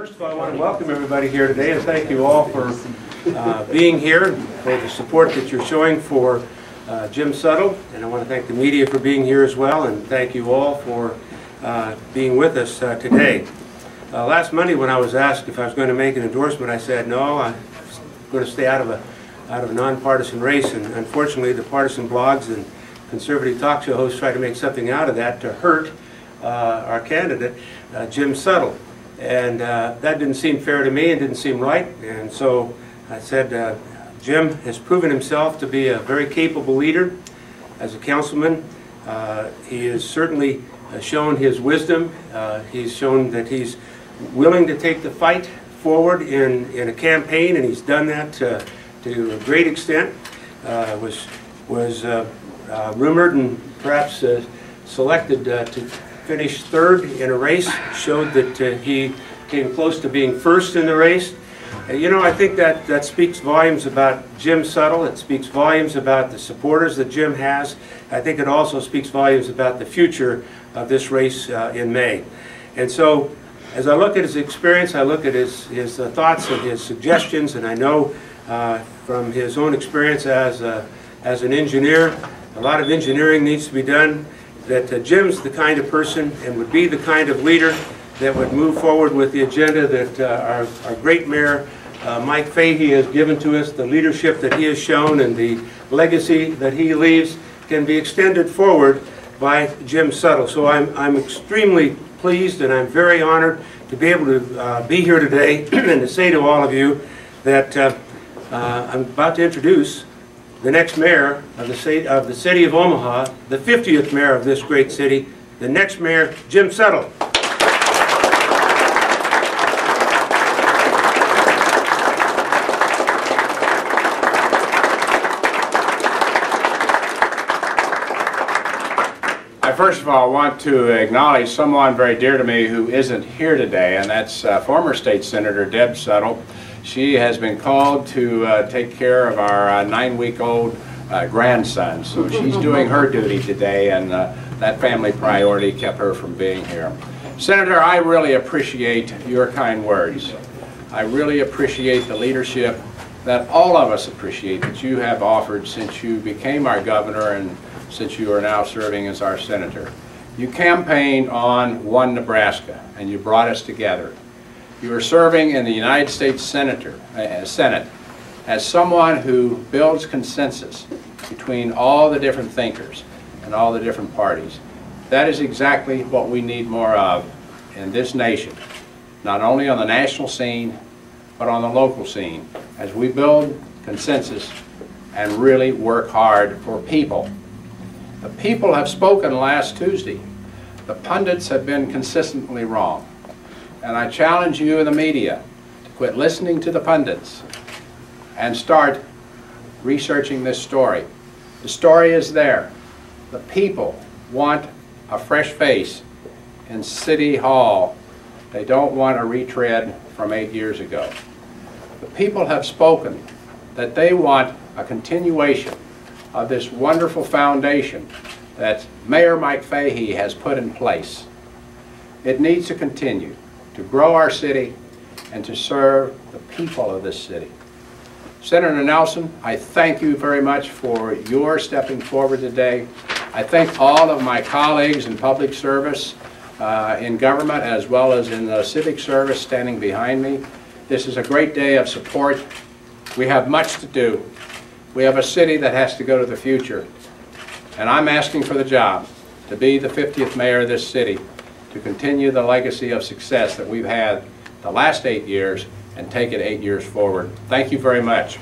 First of all, I want to welcome everybody here today and thank you all for being here and for the support that you're showing for Jim Suttle. And I want to thank the media for being here as well, and thank you all for being with us today. Last Monday when I was asked if I was going to make an endorsement, I said no, I'm going to stay out of a nonpartisan race, and unfortunately the partisan blogs and conservative talk show hosts try to make something out of that to hurt our candidate, Jim Suttle. And that didn't seem fair to me and didn't seem right, and so I said Jim has proven himself to be a very capable leader as a councilman. He has certainly shown his wisdom. He's shown that he's willing to take the fight forward in a campaign, and he's done that to a great extent. Was rumored and perhaps selected to finish third in a race, showed that he came close to being first in the race. You know, I think that speaks volumes about Jim Suttle. It speaks volumes about the supporters that Jim has. I think it also speaks volumes about the future of this race in May. And so, as I look at his experience, I look at his thoughts and his suggestions, and I know from his own experience as an engineer, a lot of engineering needs to be done, that Jim's the kind of person and would be the kind of leader that would move forward with the agenda that our great mayor, Mike Fahey, has given to us. The leadership that he has shown and the legacy that he leaves can be extended forward by Jim Suttle. So I'm extremely pleased and I'm very honored to be able to be here today and to say to all of you that I'm about to introduce the next mayor of the city of Omaha, the 50th mayor of this great city, the next mayor, Jim Suttle. I first of all want to acknowledge someone very dear to me who isn't here today, and that's former State Senator Deb Suttle. She has been called to take care of our 9-week-old grandson, so she's doing her duty today, and that family priority kept her from being here. Senator, I really appreciate your kind words. I really appreciate the leadership that all of us appreciate that you have offered since you became our governor and since you are now serving as our senator. You campaigned on One Nebraska, and you brought us together. You are serving in the United States Senate as someone who builds consensus between all the different thinkers and all the different parties. That is exactly what we need more of in this nation, not only on the national scene, but on the local scene, as we build consensus and really work hard for people. The people have spoken last Tuesday. The pundits have been consistently wrong. And I challenge you in the media to quit listening to the pundits and start researching this story. The story is there. The people want a fresh face in City Hall. They don't want a retread from 8 years ago. The people have spoken that they want a continuation of this wonderful foundation that Mayor Mike Fahey has put in place. It needs to continue to grow our city and to serve the people of this city. Senator Nelson, I thank you very much for your stepping forward today. I thank all of my colleagues in public service, in government, as well as in the civic service standing behind me. This is a great day of support. We have much to do. We have a city that has to go to the future. And I'm asking for the job to be the 50th mayor of this city, to continue the legacy of success that we've had the last 8 years and take it 8 years forward. Thank you very much.